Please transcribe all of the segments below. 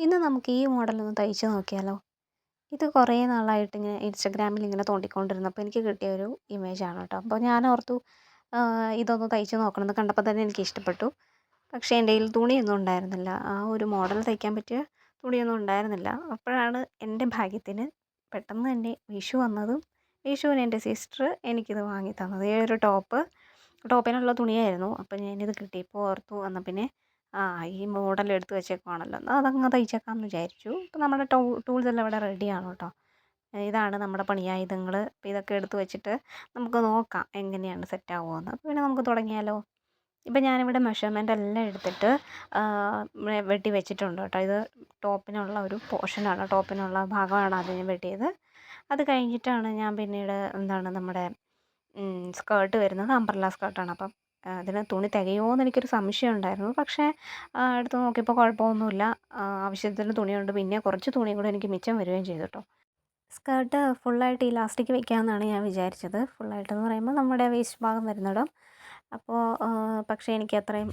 ഇന്ന് നമുക്ക് ഈ മോഡലൊന്ന് തയ്ച്ച് നോക്കിയാലോ? ഇത് കുറേ നാളായിട്ട് ഇങ്ങനെ ഇൻസ്റ്റാഗ്രാമിൽ ഇങ്ങനെ തോണ്ടിക്കൊണ്ടിരുന്നപ്പോൾ എനിക്ക് കിട്ടിയ ഒരു ഇമേജാണ് കേട്ടോ. അപ്പോൾ ഞാൻ ഓർത്തു ഇതൊന്ന് തയ്ച്ച് നോക്കണമെന്ന് കണ്ടപ്പോൾ തന്നെ എനിക്ക് ഇഷ്ടപ്പെട്ടു. പക്ഷേ എൻ്റെ കയ്യിൽ തുണിയൊന്നും ഉണ്ടായിരുന്നില്ല. ആ ഒരു മോഡൽ തയ്ക്കാൻ പറ്റിയ തുണിയൊന്നും ഉണ്ടായിരുന്നില്ല. അപ്പോഴാണ് എൻ്റെ ഭാഗ്യത്തിന് പെട്ടെന്ന് തന്നെ വിഷു വന്നതും വിഷുവിന് എൻ്റെ സിസ്റ്റർ എനിക്കിത് വാങ്ങി തന്നത്. ഈ ഒരു ടോപ്പിനുള്ള തുണിയായിരുന്നു. അപ്പോൾ ഞാനിത് കിട്ടിയപ്പോൾ ഓർത്തു എന്നാൽ പിന്നെ ഈ മോഡൽ എടുത്ത് വെച്ചേക്കുവാണല്ലോ എന്നാൽ അതങ്ങ് തയ്ച്ചേക്കാമെന്ന് വിചാരിച്ചു. അപ്പോൾ നമ്മുടെ ടൂൾസ് എല്ലാം ഇവിടെ റെഡിയാണ് കേട്ടോ. ഇതാണ് നമ്മുടെ പണിയായുധങ്ങൾ. അപ്പോൾ ഇതൊക്കെ എടുത്ത് വെച്ചിട്ട് നമുക്ക് നോക്കാം എങ്ങനെയാണ് സെറ്റ് ആവുമോയെന്ന്. അപ്പോൾ പിന്നെ നമുക്ക് തുടങ്ങിയാലോ? ഇപ്പം ഞാനിവിടെ മെഷർമെൻ്റ് എല്ലാം എടുത്തിട്ട് വെട്ടി വെച്ചിട്ടുണ്ട് കേട്ടോ. ഇത് ടോപ്പിനുള്ള ഒരു പോർഷനാണ്, ടോപ്പിനുള്ള ഭാഗമാണ് ആദ്യം ഞാൻ വെട്ടിയത്. അത് കഴിഞ്ഞിട്ടാണ് ഞാൻ പിന്നീട് നമ്മുടെ സ്കേർട്ട് വരുന്നത് അംബ്രല്ല സ്കേർട്ടാണ്. അപ്പം അതിന് തുണി തികയുമോ എന്ന് എനിക്കൊരു സംശയം ഉണ്ടായിരുന്നു. പക്ഷേ എടുത്ത് നോക്കിയപ്പോൾ കുഴപ്പമൊന്നുമില്ല. ആവശ്യത്തിന് തുണിയുണ്ട്. പിന്നെ കുറച്ച് തുണിയും കൂടെ എനിക്ക് മിച്ചം വരികയും ചെയ്തു കേട്ടോ. സ്കേർട്ട് ഫുള്ളായിട്ട് ഇലാസ്റ്റിക് വെക്കാമെന്നാണ് ഞാൻ വിചാരിച്ചത്. ഫുള്ളായിട്ടെന്ന് പറയുമ്പോൾ നമ്മുടെ വേസ്റ്റ് ഭാഗം വരുന്നിടം. അപ്പോൾ പക്ഷേ എനിക്ക് അത്രയും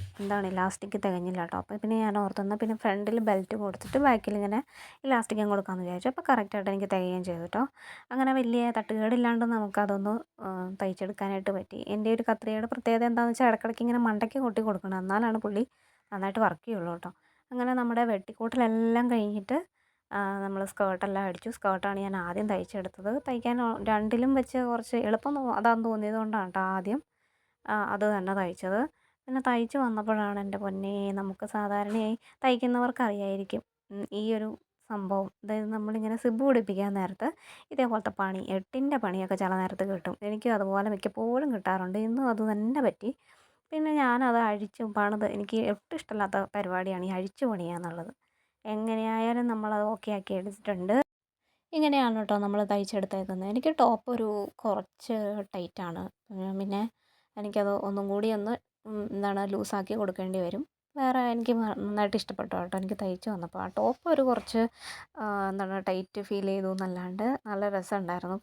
ഇലാസ്റ്റിക് തികഞ്ഞില്ല കേട്ടോ. അപ്പോൾ പിന്നെ ഞാൻ ഓർത്തു എന്നാൽ പിന്നെ ഫ്രണ്ടിൽ ബെൽറ്റ് കൊടുത്തിട്ട് ബാക്കിലിങ്ങനെ ഇലാസ്റ്റിക്കും കൊടുക്കാമെന്ന് വിചാരിച്ചു. അപ്പോൾ കറക്റ്റായിട്ട് എനിക്ക് തികയുകയും ചെയ്തു കേട്ടോ. അങ്ങനെ വലിയ തട്ടുകേടില്ലാണ്ട് നമുക്കതൊന്ന് തയ്ച്ചെടുക്കാനായിട്ട് പറ്റി. എൻ്റെ ഒരു കത്രികയുടെ പ്രത്യേകത എന്താണെന്ന് വെച്ചാൽ ഇടയ്ക്കിടയ്ക്ക് ഇങ്ങനെ മണ്ടയ്ക്ക് കൊട്ടി കൊടുക്കണം, എന്നാലാണ് പുള്ളി നന്നായിട്ട് വർക്ക് ചെയ്യുള്ളൂ കേട്ടോ. അങ്ങനെ നമ്മുടെ വെട്ടിക്കൂട്ടലെല്ലാം കഴിഞ്ഞിട്ട് നമ്മൾ സ്കേർട്ടെല്ലാം അടിച്ചു. സ്കേർട്ടാണ് ഞാൻ ആദ്യം തയ്ച്ചെടുത്തത്. തയ്ക്കാൻ രണ്ടിലും വെച്ച് കുറച്ച് എളുപ്പം അതാണെന്ന് തോന്നിയത് കൊണ്ടാണ് കേട്ടോ ആദ്യം അത് തന്നെ തയ്ച്ചത്. പിന്നെ തയ്ച്ച് വന്നപ്പോഴാണ് എൻ്റെ പൊന്നേ, നമുക്ക് സാധാരണയായി തയ്ക്കുന്നവർക്ക് അറിയായിരിക്കും ഈ ഒരു സംഭവം. അതായത് നമ്മളിങ്ങനെ സിബ്ബ് പിടിപ്പിക്കാൻ നേരത്ത് ഇതേപോലത്തെ പണി, എട്ടിൻ്റെ പണിയൊക്കെ ചില നേരത്ത് കിട്ടും. എനിക്കും അതുപോലെ മിക്കപ്പോഴും കിട്ടാറുണ്ട്. ഇന്നും അത് തന്നെ പറ്റി. പിന്നെ ഞാനത് അഴിച്ച് പണിത്, എനിക്ക് ഒട്ടും ഇഷ്ടമില്ലാത്ത പരിപാടിയാണ് ഈ അഴിച്ച് പണിയുക എന്നുള്ളത്. എങ്ങനെയായാലും നമ്മളത് ഓക്കെ ആക്കി എടുത്തിട്ടുണ്ട്. ഇങ്ങനെയാണ് കേട്ടോ നമ്മൾ തയ്ച്ചെടുത്തേക്കുന്നത്. എനിക്ക് ടോപ്പ് ഒരു കുറച്ച് ടൈറ്റാണ്. പിന്നെ എനിക്കത് ഒന്നും കൂടി ഒന്ന് ലൂസാക്കി കൊടുക്കേണ്ടി വരും. വേറെ എനിക്ക് നന്നായിട്ട് ഇഷ്ടപ്പെട്ടു കേട്ടോ എനിക്ക് തയ്ച്ച് വന്നപ്പോൾ. ആ ടോപ്പ് ഒരു കുറച്ച് ടൈറ്റ് ഫീൽ ചെയ്തു എന്നല്ലാണ്ട് നല്ല രസമുണ്ടായിരുന്നു.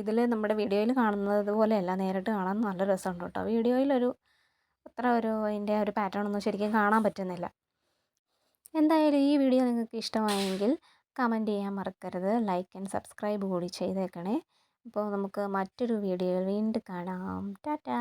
ഇതിൽ നമ്മുടെ വീഡിയോയിൽ കാണുന്നത് പോലെയല്ല, നേരിട്ട് കാണാൻ നല്ല രസമുണ്ട് കേട്ടോ. വീഡിയോയിലൊരു അത്ര അതിൻ്റെ ഒരു പാറ്റേൺ ഒന്നും ശരിക്കും കാണാൻ പറ്റുന്നില്ല. എന്തായാലും ഈ വീഡിയോ നിങ്ങൾക്ക് ഇഷ്ടമായെങ്കിൽ കമൻറ്റ് ചെയ്യാൻ മറക്കരുത്. ലൈക്ക് ആൻഡ് സബ്സ്ക്രൈബ് കൂടി ചെയ്തേക്കണേ. അപ്പോൾ നമുക്ക് മറ്റൊരു വീഡിയോയിൽ വീണ്ടും കാണാം. ടാറ്റാ.